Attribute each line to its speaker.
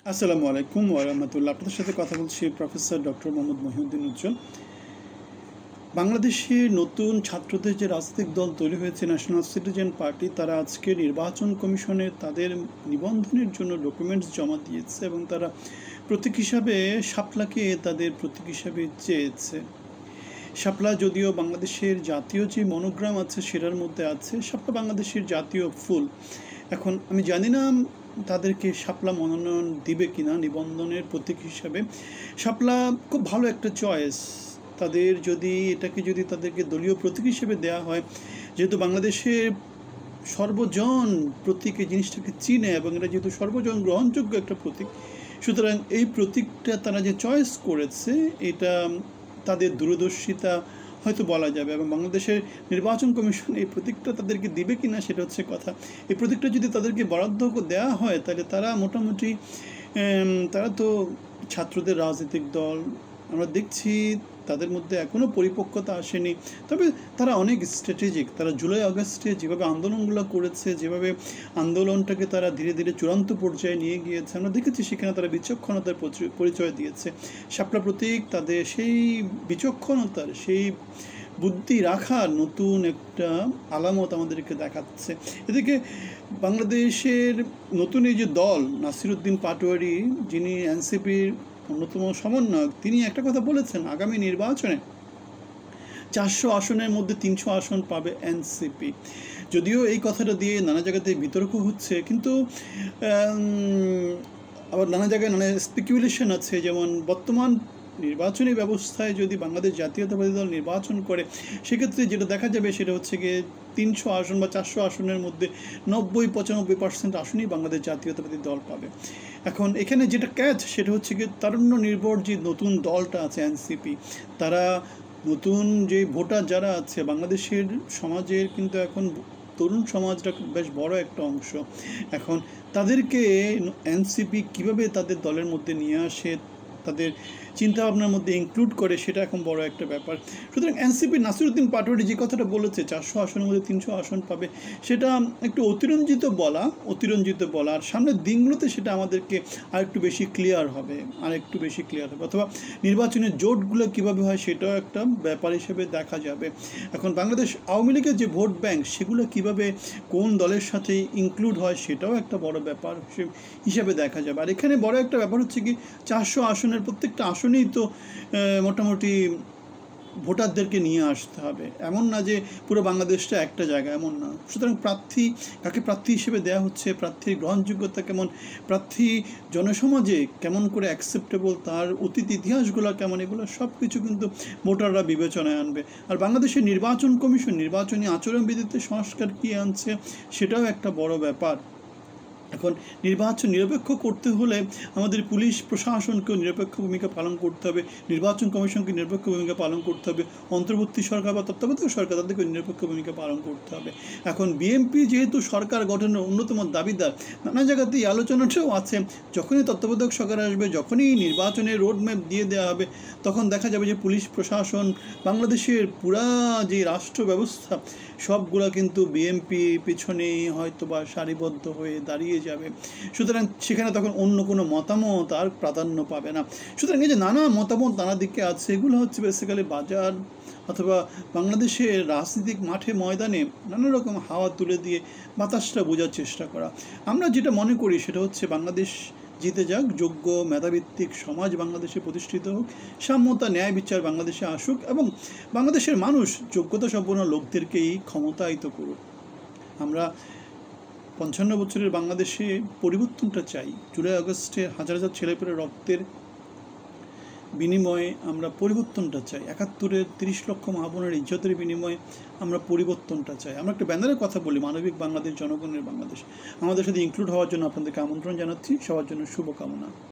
Speaker 1: আসসালামু আলাইকুম ওয়া রাহমাতুল্লাহ। আপনাদের সাথে কথা বলছি প্রফেসর ডক্টর মোহাম্মদ মহিউদ্দিন উজ্জ্বল। বাংলাদেশে নতুন ছাত্রদের যে রাজনৈতিক দল তৈরি হয়েছে ন্যাশনাল সিটিজেন পার্টি, তারা আজকে নির্বাচন কমিশনে তাদের নিবন্ধনের জন্য ডকুমেন্টস জমা দিয়েছে এবং তারা প্রতীক হিসাবে শাপলাকে তাদের প্রতীক হিসাবে চেয়েছে। শাপলা যদিও বাংলাদেশের জাতীয় যে মনোগ্রাম আছে সেটার মধ্যে আছে, শাপলা বাংলাদেশের জাতীয় ফুল। এখন আমি জানি না তাদেরকে শাপলা মনোনয়ন দিবে কিনা নিবন্ধনের প্রতীক হিসাবে। শাপলা খুব ভালো একটা চয়েস। তাদের যদি তাদেরকে দলীয় প্রতীক হিসেবে দেওয়া হয়, যেহেতু বাংলাদেশের সর্বজন প্রতীক এই জিনিসটাকে চিনে এবং এটা যেহেতু সর্বজন গ্রহণযোগ্য একটা প্রতীক, সুতরাং এই প্রতীকটা তারা যে চয়েস করেছে এটা তাদের দূরদর্শিতা হয়তো বলা যাবে। এবং বাংলাদেশের নির্বাচন কমিশন এই প্রতীকটা তাদেরকে দিবে কি না সেটা হচ্ছে কথা। এই প্রতীকটা যদি তাদেরকে বরাদ্দ দেওয়া হয় তাহলে তারা মোটামুটি তারা তো ছাত্রদের রাজনৈতিক দল, আমরা দেখছি তাদের মধ্যে এখনও পরিপক্কতা আসেনি, তবে তারা অনেক স্ট্র্যাটেজিক। তারা জুলাই আগস্টে যেভাবে আন্দোলনগুলো করেছে, যেভাবে আন্দোলনটাকে তারা ধীরে ধীরে চূড়ান্ত পর্যায়ে নিয়ে গিয়েছে, আমরা দেখেছি সেখানে তারা বিচক্ষণতার পরিচয় দিয়েছে। শাপলা প্রতীক তাদের সেই বিচক্ষণতার, সেই বুদ্ধি রাখার নতুন একটা আলামত আমাদেরকে দেখাচ্ছে। এদিকে বাংলাদেশের নতুন এই যে দল, নাসিরউদ্দিন পাটোয়ারি, যিনি এনসিপির অন্যতম সমন্বয়ক, তিনি একটা কথা বলেছেন, আগামী নির্বাচনে 400 আসনের মধ্যে 300 আসন পাবে এনসিপি। যদিও এই কথাটা দিয়ে নানা জায়গাতে বিতর্ক হচ্ছে, কিন্তু আবার নানা জায়গায় নানা স্পেকুলেশন আছে। যেমন বর্তমান নির্বাচনী ব্যবস্থায় যদি বাংলাদেশ জাতীয়তাবাদী দল নির্বাচন করে, সেক্ষেত্রে যেটা দেখা যাবে সেটা হচ্ছে গিয়ে 300 আসন বা 400 আসনের মধ্যে 90-95% আসনই বাংলাদেশ জাতীয়তাবাদী দল পাবে। এখন এখানে যেটা ক্যাচ সেটা হচ্ছে গিয়ে তারুণ্য নির্ভর যে নতুন দলটা আছে এনসিপি, তারা নতুন যে ভোটার যারা আছে বাংলাদেশের সমাজের, কিন্তু এখন তরুণ সমাজটা বেশ বড় একটা অংশ। এখন তাদেরকে এনসিপি কিভাবে তাদের দলের মধ্যে নিয়ে আসে, তাদের চিন্তাভাবনার মধ্যে ইনক্লুড করে, সেটা এখন বড় একটা ব্যাপার। সুতরাং এনসিপি নাসিরউদ্দিন পাটোয়ারি যে কথাটা বলেছে 400 আসনের মধ্যে 300 আসন পাবে, সেটা একটু অতিরঞ্জিত বলা। আর সামনের দিনগুলোতে সেটা আমাদেরকে আরেকটু বেশি ক্লিয়ার হবে, অথবা নির্বাচনের জোটগুলো কীভাবে হয় সেটাও একটা ব্যাপার হিসেবে দেখা যাবে। এখন বাংলাদেশ আওয়ামী লীগের যে ভোট ব্যাংক, সেগুলো কিভাবে কোন দলের সাথে ইনক্লুড হয় সেটাও একটা বড় ব্যাপার হিসাবে দেখা যাবে। আর এখানে বড় একটা ব্যাপার হচ্ছে কি, 400 আসনের প্রত্যেকটা আসনেই তো মোটামুটি ভোটারদেরকে নিয়ে আসতে হবে। এমন না যে পুরো বাংলাদেশটা একটা জায়গা, এমন না। সুতরাং কাকে প্রার্থী হিসেবে দেওয়া হচ্ছে, প্রার্থীর গ্রহণযোগ্যতা কেমন, প্রার্থী জনসমাজে কেমন করে অ্যাকসেপ্টেবল, তার অতীত ইতিহাসগুলো কেমন, এগুলো সব কিছু কিন্তু ভোটাররা বিবেচনায় আনবে। আর বাংলাদেশের নির্বাচন কমিশন নির্বাচনী আচরণবিধিতে সংস্কার কী আনছে সেটাও একটা বড় ব্যাপার। এখন নির্বাচন নিরপেক্ষ করতে হলে আমাদের পুলিশ প্রশাসনকেও নিরপেক্ষ ভূমিকা পালন করতে হবে, নির্বাচন কমিশনকে নিরপেক্ষ ভূমিকা পালন করতে হবে, অন্তর্বর্তী সরকার বা তত্ত্বাবধায়ক সরকার তাদেরকে নিরপেক্ষ ভূমিকা পালন করতে হবে। এখন বিএনপি যেহেতু সরকার গঠনের অন্যতম দাবিদার, নানা জায়গাতেই আলোচনাটাও আছে। যখনই তত্ত্বাবধায়ক সরকার আসবে, যখনই নির্বাচনের রোডম্যাপ দিয়ে দেওয়া হবে, তখন দেখা যাবে যে পুলিশ প্রশাসন, বাংলাদেশের পুরা যে রাষ্ট্র ব্যবস্থা, সবগুলো কিন্তু বিএনপি পিছনেই হয়তো বা সারিবদ্ধ হয়ে দাঁড়িয়ে যাবে। সুতরাং সেখানে তখন অন্য কোনো মতামত আর প্রাধান্য পাবে না। সুতরাং এই যে নানা মতামত নানা দিকে আছে, এগুলো হচ্ছে বেসিক্যালি বাজার অথবা বাংলাদেশের রাজনৈতিক মাঠে ময়দানে নানা রকম হাওয়া তুলে দিয়ে বাতাসটা বোঝার চেষ্টা করা। আমরা যেটা মনে করি সেটা হচ্ছে বাংলাদেশ জিতে যাক, যোগ্য মেধাভিত্তিক সমাজ বাংলাদেশে প্রতিষ্ঠিত হোক, সাম্যতা ন্যায় বিচার বাংলাদেশে আসুক এবং বাংলাদেশের মানুষ যোগ্যতা সম্পন্ন লোকদেরকেই ক্ষমতায়িত করুক। আমরা 55 বছরের বাংলাদেশে পরিবর্তনটা চাই। জুলাই আগস্টে হাজার হাজার ছেলেপেলের রক্তের বিনিময়ে আমরা পরিবর্তনটা চাই। 71-এর 30 লক্ষ মা বোনের ইজ্জতের বিনিময়ে আমরা পরিবর্তনটা চাই। আমরা একটা ব্যানারের কথা বলি, মানবিক বাংলাদেশ, জনগণের বাংলাদেশ। আমাদের সাথে ইনক্লুড হওয়ার জন্য আপনাদেরকে আমন্ত্রণ জানাচ্ছি। সবার জন্য শুভকামনা।